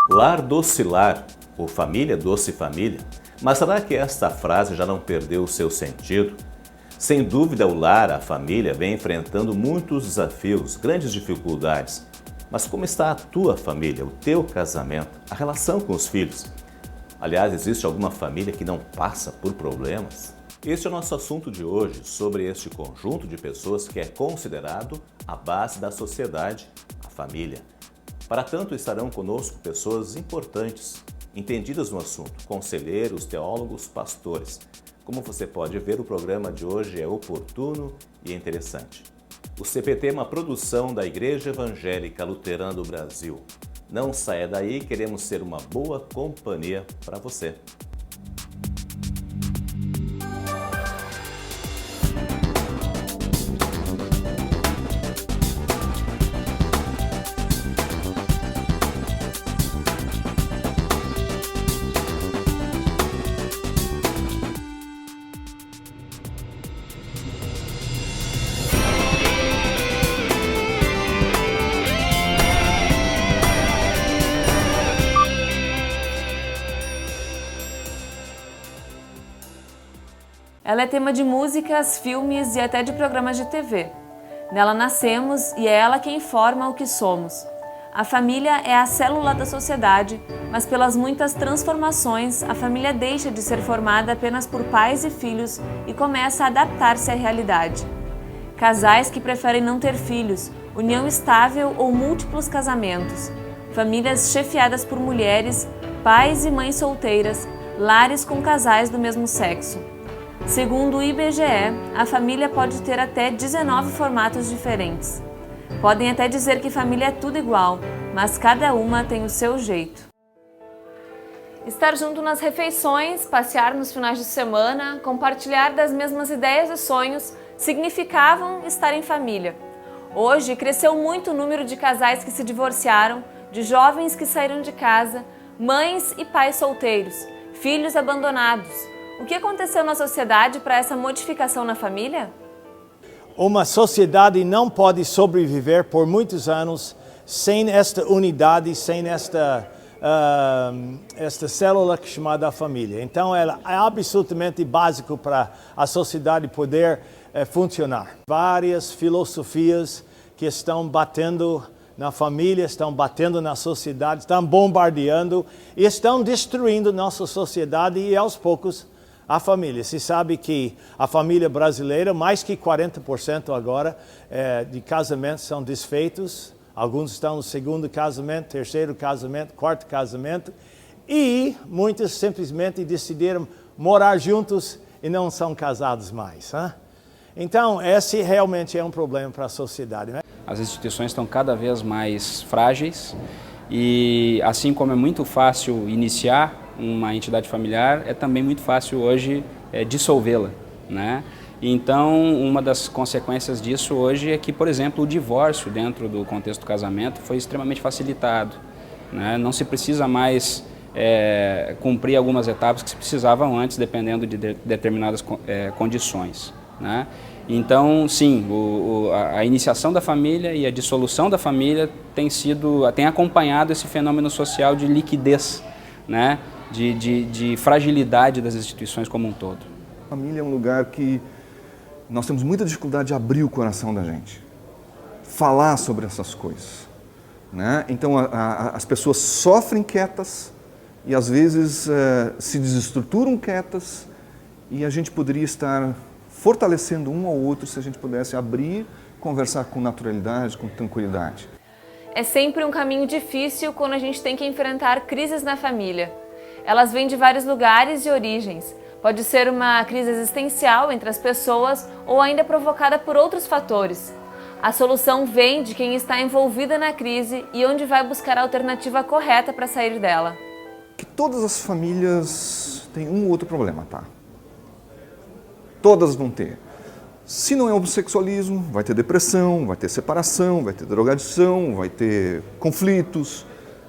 Lar doce lar, ou família doce família, mas será que esta frase já não perdeu o seu sentido? Sem dúvida, o lar, a família, vem enfrentando muitos desafios, grandes dificuldades. Mas como está a tua família, o teu casamento, a relação com os filhos? Aliás, existe alguma família que não passa por problemas? Este é o nosso assunto de hoje, sobre este conjunto de pessoas que é considerado a base da sociedade, a família. Para tanto, estarão conosco pessoas importantes, entendidas no assunto, conselheiros, teólogos, pastores. Como você pode ver, o programa de hoje é oportuno e interessante. O CPT é uma produção da Igreja Evangélica Luterana do Brasil. Não saia daí, queremos ser uma boa companhia para você. Ela é tema de músicas, filmes e até de programas de TV. Nela nascemos e é ela quem forma o que somos. A família é a célula da sociedade, mas pelas muitas transformações, a família deixa de ser formada apenas por pais e filhos e começa a adaptar-se à realidade. Casais que preferem não ter filhos, união estável ou múltiplos casamentos, famílias chefiadas por mulheres, pais e mães solteiras, lares com casais do mesmo sexo. Segundo o IBGE, a família pode ter até 19 formatos diferentes. Podem até dizer que família é tudo igual, mas cada uma tem o seu jeito. Estar junto nas refeições, passear nos finais de semana, compartilhar das mesmas ideias e sonhos significavam estar em família. Hoje, cresceu muito o número de casais que se divorciaram, de jovens que saíram de casa, mães e pais solteiros, filhos abandonados. O que aconteceu na sociedade para essa modificação na família? Uma sociedade não pode sobreviver por muitos anos sem esta unidade, sem esta célula chamada família. Então, ela é absolutamente básico para a sociedade poder funcionar. Várias filosofias que estão batendo na família, estão batendo na sociedade, estão bombardeando e estão destruindo nossa sociedade e, aos poucos, a família. Se sabe que a família brasileira, mais que 40% agora de casamentos são desfeitos. Alguns estão no segundo casamento, terceiro casamento, quarto casamento. E muitos simplesmente decidiram morar juntos e não são casados mais. Hein? Então, esse realmente é um problema para a sociedade. Né? As instituições estão cada vez mais frágeis e, assim como é muito fácil iniciar uma entidade familiar, é também muito fácil hoje dissolvê-la, né? Então, uma das consequências disso hoje é que, por exemplo, o divórcio dentro do contexto do casamento foi extremamente facilitado, né? Não se precisa mais cumprir algumas etapas que se precisavam antes, dependendo de determinadas condições, né? Então, sim, a iniciação da família e a dissolução da família tem acompanhado esse fenômeno social de liquidez, né? De fragilidade das instituições como um todo. A família é um lugar que nós temos muita dificuldade de abrir o coração da gente, falar sobre essas coisas, né? Então as pessoas sofrem quietas e às vezes se desestruturam quietas e a gente poderia estar fortalecendo um ao outro se a gente pudesse abrir, conversar com naturalidade, com tranquilidade. É sempre um caminho difícil quando a gente tem que enfrentar crises na família. Elas vêm de vários lugares e origens. Pode ser uma crise existencial entre as pessoas ou ainda provocada por outros fatores. A solução vem de quem está envolvida na crise e onde vai buscar a alternativa correta para sair dela. Que todas as famílias têm um ou outro problema, tá? Todas vão ter. Se não é homossexualismo, vai ter depressão, vai ter separação, vai ter drogadição, vai ter conflitos,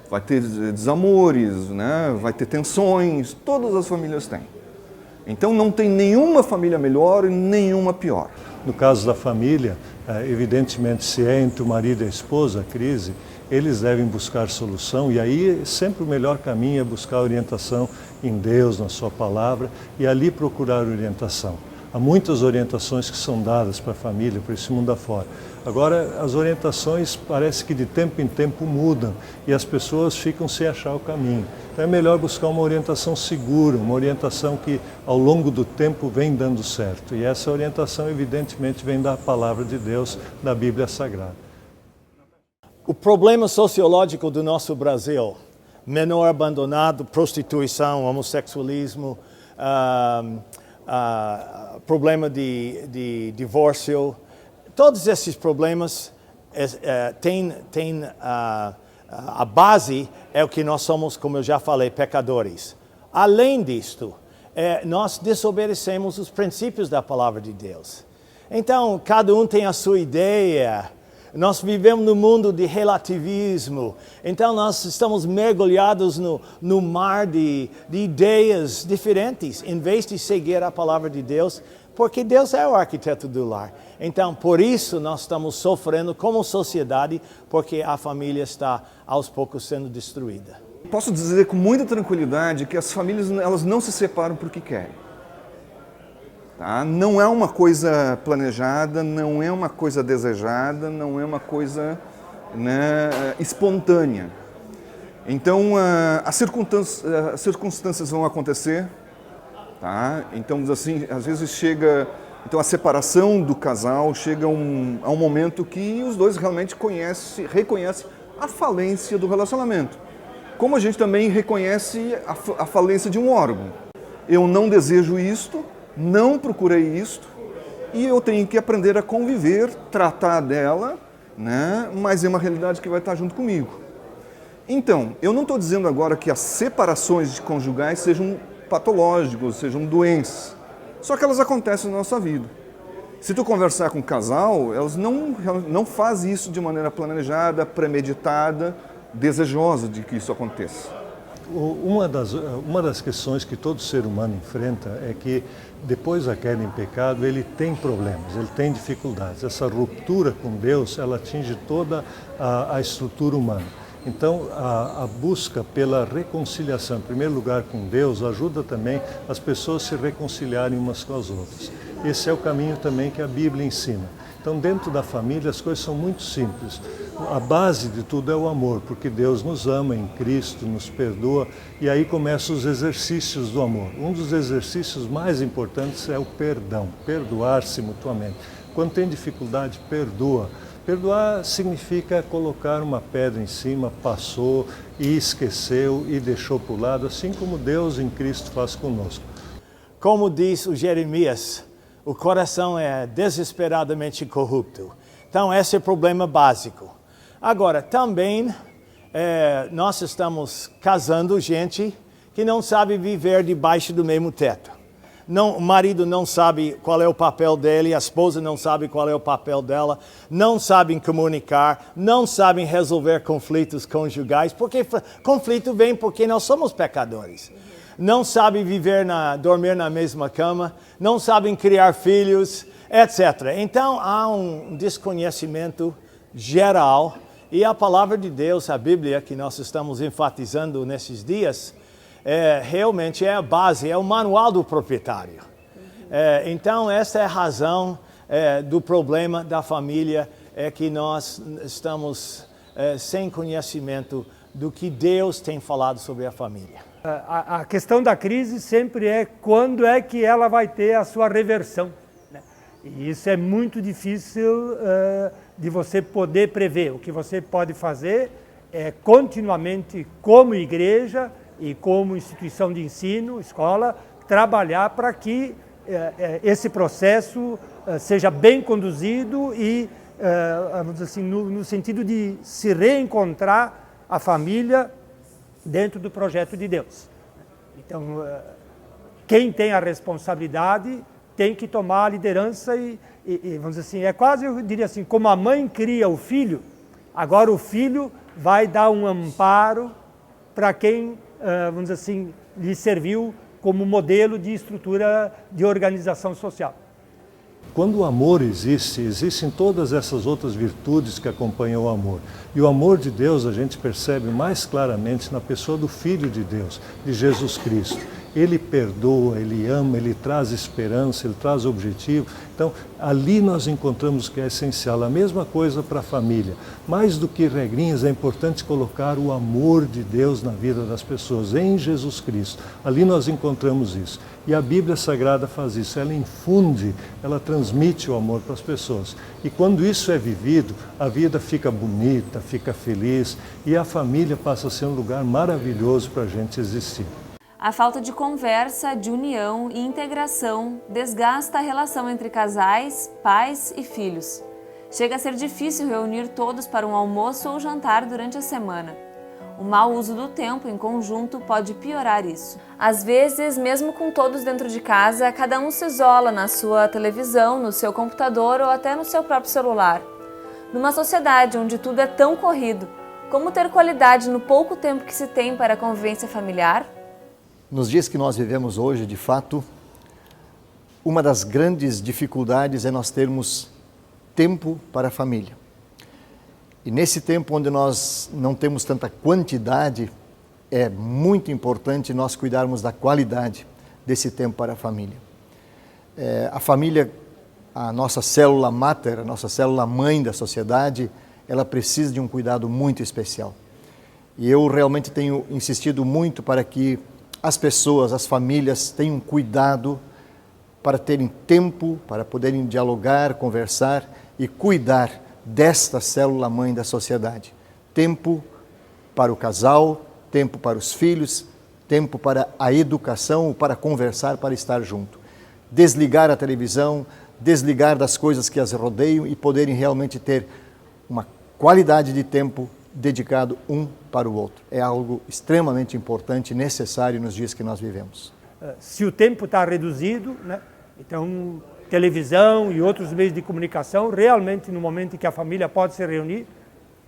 vai ter desamores, né? Vai ter tensões, todas as famílias têm. Então não tem nenhuma família melhor e nenhuma pior. No caso da família, evidentemente se é entre o marido e a esposa a crise, eles devem buscar solução, e aí sempre o melhor caminho é buscar orientação em Deus, na sua palavra, e ali procurar orientação. Há muitas orientações que são dadas para a família, para esse mundo afora. Agora, as orientações parece que de tempo em tempo mudam e as pessoas ficam sem achar o caminho. Então é melhor buscar uma orientação segura, uma orientação que ao longo do tempo vem dando certo. E essa orientação evidentemente vem da palavra de Deus, da Bíblia Sagrada. O problema sociológico do nosso Brasil, menor abandonado, prostituição, homossexualismo, problema de divórcio, todos esses problemas têm a base é o que nós somos, como eu já falei, pecadores. Além disto, nós desobedecemos os princípios da palavra de Deus. Então, cada um tem a sua ideia. Nós vivemos num mundo de relativismo, então nós estamos mergulhados no mar de ideias diferentes, em vez de seguir a palavra de Deus, porque Deus é o arquiteto do lar. Então, por isso nós estamos sofrendo como sociedade, porque a família está aos poucos sendo destruída. Posso dizer com muita tranquilidade que as famílias elas não se separam porque querem. Tá? Não é uma coisa planejada, não é uma coisa desejada, não é uma coisa, né, espontânea. Então, as circunstâncias vão acontecer. Tá? Então, assim, às vezes chega a separação do casal, chega a um momento que os dois realmente reconhecem a falência do relacionamento. Como a gente também reconhece a falência de um órgão. Eu não desejo isto, não procurei isto, e eu tenho que aprender a conviver, tratar dela, né? Mas é uma realidade que vai estar junto comigo. Então, eu não estou dizendo agora que as separações conjugais sejam patológicas, sejam doenças, só que elas acontecem na nossa vida. Se tu conversar com um casal, elas não fazem isso de maneira planejada, premeditada, desejosa de que isso aconteça. Uma das questões que todo ser humano enfrenta é que depois da queda em pecado ele tem problemas, ele tem dificuldades. Essa ruptura com Deus, ela atinge toda a estrutura humana. Então, a busca pela reconciliação, em primeiro lugar com Deus, ajuda também as pessoas a se reconciliarem umas com as outras. Esse é o caminho também que a Bíblia ensina. Então, dentro da família, as coisas são muito simples. A base de tudo é o amor, porque Deus nos ama em Cristo, nos perdoa, e aí começam os exercícios do amor. Um dos exercícios mais importantes é o perdão, perdoar-se mutuamente. Quando tem dificuldade, perdoa. Perdoar significa colocar uma pedra em cima, passou e esqueceu e deixou para o lado, assim como Deus em Cristo faz conosco. Como diz o Jeremias, o coração é desesperadamente corrupto. Então, esse é o problema básico. Agora, também, nós estamos casando gente que não sabe viver debaixo do mesmo teto. Não, o marido não sabe qual é o papel dele, a esposa não sabe qual é o papel dela, não sabem comunicar, não sabem resolver conflitos conjugais, porque conflito vem porque nós somos pecadores. Não sabem dormir na mesma cama, não sabem criar filhos, etc. Então há um desconhecimento geral e a palavra de Deus, a Bíblia, que nós estamos enfatizando nesses dias, realmente é a base, é o manual do proprietário. Então essa é a razão do problema da família, é que nós estamos sem conhecimento do que Deus tem falado sobre a família. A questão da crise sempre é quando é que ela vai ter a sua reversão, né? E isso é muito difícil de você poder prever. O que você pode fazer é continuamente, como igreja e como instituição de ensino, escola, trabalhar para que esse processo seja bem conduzido e, vamos dizer assim, no sentido de se reencontrar a família dentro do projeto de Deus. Então, quem tem a responsabilidade tem que tomar a liderança e vamos dizer assim, é quase, eu diria assim, como a mãe cria o filho, agora o filho vai dar um amparo para quem, vamos dizer assim, lhe serviu como modelo de estrutura de organização social. Quando o amor existe, existem todas essas outras virtudes que acompanham o amor. E o amor de Deus a gente percebe mais claramente na pessoa do Filho de Deus, de Jesus Cristo. Ele perdoa, Ele ama, Ele traz esperança, Ele traz objetivo. Então, ali nós encontramos o que é essencial. A mesma coisa para a família. Mais do que regrinhas, é importante colocar o amor de Deus na vida das pessoas, em Jesus Cristo. Ali nós encontramos isso. E a Bíblia Sagrada faz isso. Ela infunde, ela transmite o amor para as pessoas. E quando isso é vivido, a vida fica bonita, fica feliz e a família passa a ser um lugar maravilhoso para a gente existir. A falta de conversa, de união e integração desgasta a relação entre casais, pais e filhos. Chega a ser difícil reunir todos para um almoço ou jantar durante a semana. O mau uso do tempo em conjunto pode piorar isso. Às vezes, mesmo com todos dentro de casa, cada um se isola na sua televisão, no seu computador ou até no seu próprio celular. Numa sociedade onde tudo é tão corrido, como ter qualidade no pouco tempo que se tem para a convivência familiar? Nos dias que nós vivemos hoje, de fato, uma das grandes dificuldades é nós termos tempo para a família. E nesse tempo onde nós não temos tanta quantidade, é muito importante nós cuidarmos da qualidade desse tempo para a família. A família, a nossa célula máter, a nossa célula mãe da sociedade, ela precisa de um cuidado muito especial. E eu realmente tenho insistido muito para que as pessoas, as famílias tenham cuidado para terem tempo, para poderem dialogar, conversar e cuidar desta célula mãe da sociedade. Tempo para o casal, tempo para os filhos, tempo para a educação, para conversar, para estar junto. Desligar a televisão, desligar das coisas que as rodeiam e poderem realmente ter uma qualidade de tempo dedicado um para o outro. É algo extremamente importante e necessário nos dias que nós vivemos. Se o tempo está reduzido, né, então televisão e outros meios de comunicação, realmente no momento em que a família pode se reunir,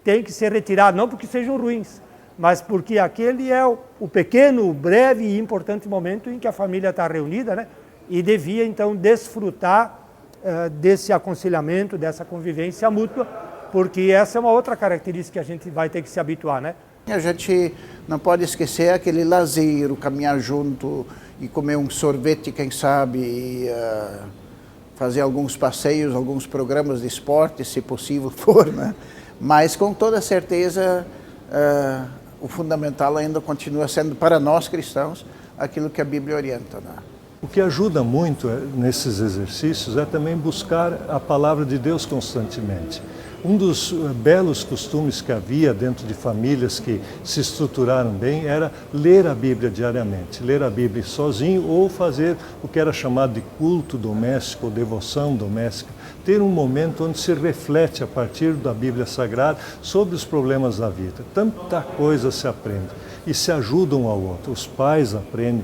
tem que ser retirado, não porque sejam ruins, mas porque aquele é o pequeno, breve e importante momento em que a família está reunida, né, e devia então desfrutar desse aconselhamento, dessa convivência mútua, porque essa é uma outra característica que a gente vai ter que se habituar, né? A gente não pode esquecer aquele lazer, o caminhar junto e comer um sorvete, quem sabe, e fazer alguns passeios, alguns programas de esporte, se possível for, né? Mas com toda certeza o fundamental ainda continua sendo para nós cristãos aquilo que a Bíblia orienta, né? O que ajuda muito nesses exercícios é também buscar a palavra de Deus constantemente. Um dos belos costumes que havia dentro de famílias que se estruturaram bem era ler a Bíblia diariamente, ler a Bíblia sozinho ou fazer o que era chamado de culto doméstico ou devoção doméstica, ter um momento onde se reflete a partir da Bíblia Sagrada sobre os problemas da vida. Tanta coisa se aprende e se ajudam um ao outro. Os pais aprendem,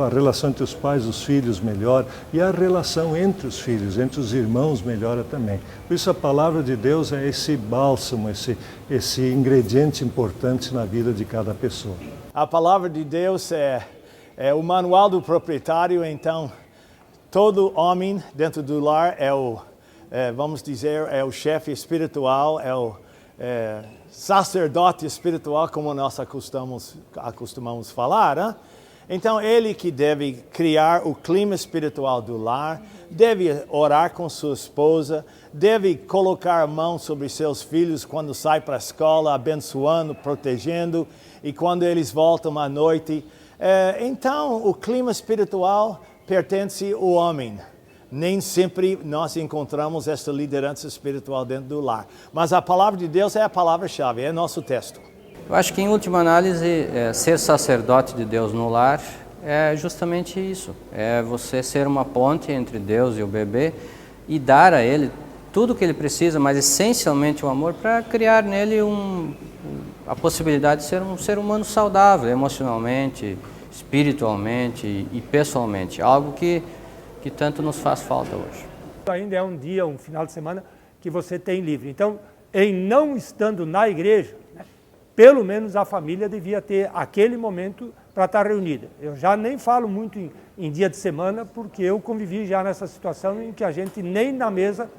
a relação entre os pais e os filhos melhora e a relação entre os filhos, entre os irmãos melhora também. Por isso a palavra de Deus é esse bálsamo, esse ingrediente importante na vida de cada pessoa. A palavra de Deus é o manual do proprietário, então todo homem dentro do lar vamos dizer, é o chefe espiritual, é o sacerdote espiritual, como nós acostumamos falar, né? Então, ele que deve criar o clima espiritual do lar, deve orar com sua esposa, deve colocar a mão sobre seus filhos quando sai para a escola, abençoando, protegendo, e quando eles voltam à noite. Então, o clima espiritual pertence ao homem. Nem sempre nós encontramos essa liderança espiritual dentro do lar. Mas a palavra de Deus é a palavra-chave, é nosso texto. Eu acho que, em última análise, ser sacerdote de Deus no lar é justamente isso. É você ser uma ponte entre Deus e o bebê e dar a ele tudo o que ele precisa, mas essencialmente o amor, para criar nele a possibilidade de ser um ser humano saudável, emocionalmente, espiritualmente e pessoalmente. Algo que tanto nos faz falta hoje. Ainda é um dia, um final de semana que você tem livre. Então, em não estando na igreja, né, pelo menos a família devia ter aquele momento para estar reunida. Eu já nem falo muito em dia de semana, porque eu convivi já nessa situação em que a gente nem na mesa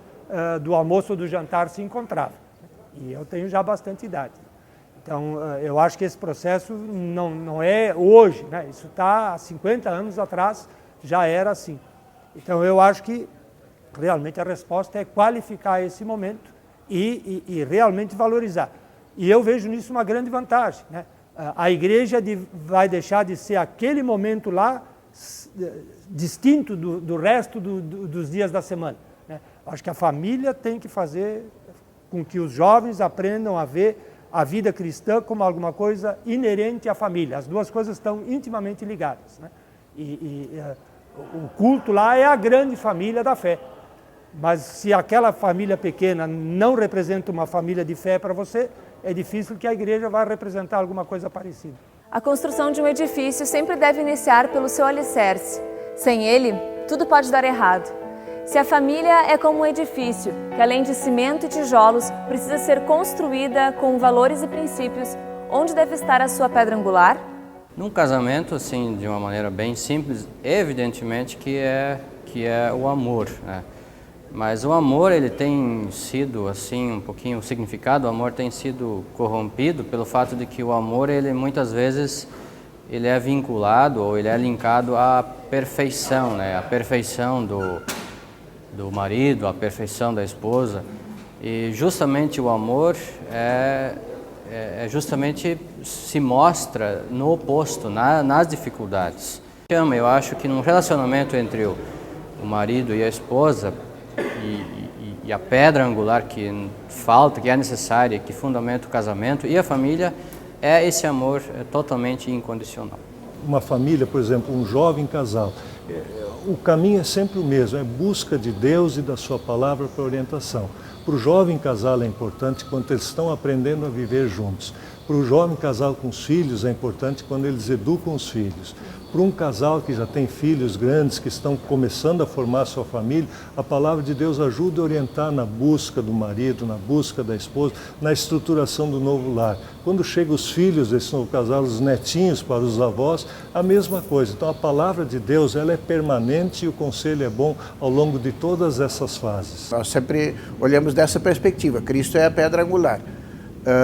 do almoço ou do jantar se encontrava. E eu tenho já bastante idade. Então, eu acho que esse processo não é hoje, né? Isso está há 50 anos atrás, já era assim. Então, eu acho que realmente a resposta é qualificar esse momento e realmente valorizar. E eu vejo nisso uma grande vantagem, né? A igreja vai deixar de ser aquele momento lá distinto do resto dos dias da semana, né? Acho que a família tem que fazer com que os jovens aprendam a ver a vida cristã como alguma coisa inerente à família. As duas coisas estão intimamente ligadas, né? O culto lá é a grande família da fé. Mas se aquela família pequena não representa uma família de fé para você, é difícil que a igreja vá representar alguma coisa parecida. A construção de um edifício sempre deve iniciar pelo seu alicerce. Sem ele, tudo pode dar errado. Se a família é como um edifício, que além de cimento e tijolos, precisa ser construída com valores e princípios, onde deve estar a sua pedra angular? Num casamento, assim, de uma maneira bem simples, evidentemente que é o amor, né? Mas o amor, ele tem sido, assim, um pouquinho, o significado do amor tem sido corrompido pelo fato de que o amor, ele muitas vezes, ele é vinculado ou ele é linkado à perfeição, né? A perfeição do marido, a perfeição da esposa. E justamente o amor justamente se mostra no oposto, nas dificuldades. Eu acho que num relacionamento entre o marido e a esposa, e a pedra angular que falta, que é necessária, que fundamenta o casamento e a família, é esse amor totalmente incondicional. Uma família, por exemplo, um jovem casal, o caminho é sempre o mesmo, é busca de Deus e da sua palavra para orientação. Para o jovem casal é importante quando eles estão aprendendo a viver juntos. Para o jovem casal com os filhos é importante quando eles educam os filhos. Para um casal que já tem filhos grandes, que estão começando a formar sua família, a palavra de Deus ajuda a orientar na busca do marido, na busca da esposa, na estruturação do novo lar. Quando chegam os filhos desse novo casal, os netinhos para os avós, a mesma coisa. Então a palavra de Deus, ela é permanente e o conselho é bom ao longo de todas essas fases. Nós sempre olhamos dessa perspectiva, Cristo é a pedra angular.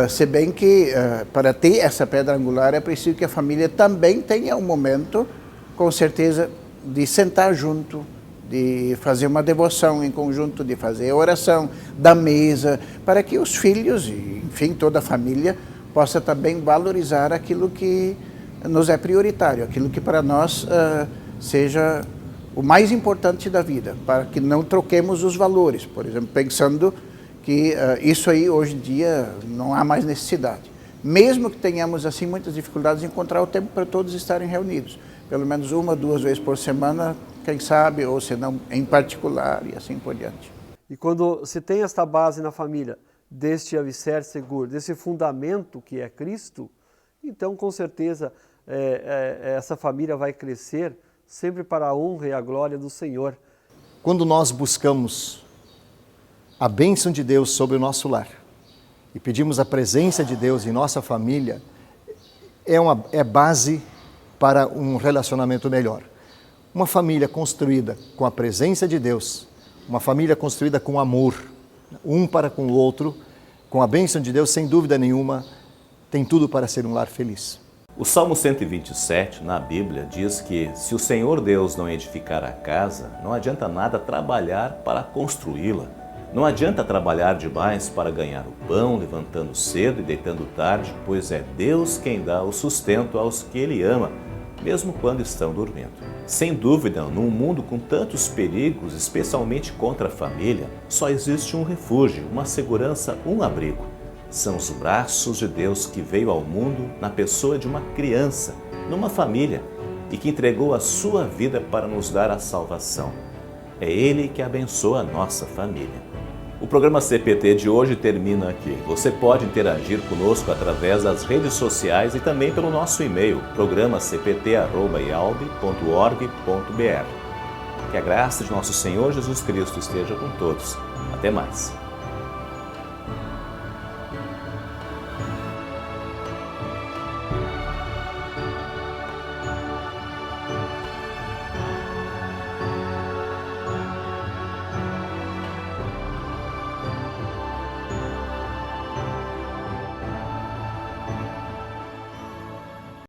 Se bem que para ter essa pedra angular é preciso que a família também tenha um momento, com certeza, de sentar junto, de fazer uma devoção em conjunto, de fazer a oração da mesa, para que os filhos e, enfim, toda a família possa também valorizar aquilo que nos é prioritário, aquilo que para nós seja o mais importante da vida, para que não troquemos os valores, por exemplo, pensando que isso aí hoje em dia não há mais necessidade. Mesmo que tenhamos assim muitas dificuldades em encontrar o tempo para todos estarem reunidos, pelo menos 1 ou 2 vezes por semana, quem sabe, ou se não em particular e assim por diante. E quando se tem esta base na família, deste alicerce seguro, desse fundamento que é Cristo, então com certeza essa família vai crescer sempre para a honra e a glória do Senhor. Quando nós buscamos a bênção de Deus sobre o nosso lar e pedimos a presença de Deus em nossa família, é base para um relacionamento melhor. Uma família construída com a presença de Deus, uma família construída com amor, um para com o outro, com a bênção de Deus, sem dúvida nenhuma, tem tudo para ser um lar feliz. O Salmo 127, na Bíblia, diz que se o Senhor Deus não edificar a casa, não adianta nada trabalhar para construí-la. Não adianta trabalhar demais para ganhar o pão, levantando cedo e deitando tarde, pois é Deus quem dá o sustento aos que Ele ama, mesmo quando estão dormindo. Sem dúvida, num mundo com tantos perigos, especialmente contra a família, só existe um refúgio, uma segurança, um abrigo. São os braços de Deus que veio ao mundo na pessoa de uma criança, numa família, e que entregou a sua vida para nos dar a salvação. É Ele que abençoa a nossa família. O programa CPT de hoje termina aqui. Você pode interagir conosco através das redes sociais e também pelo nosso e-mail, programa cpt@ialb.org.br. Que a graça de nosso Senhor Jesus Cristo esteja com todos. Até mais.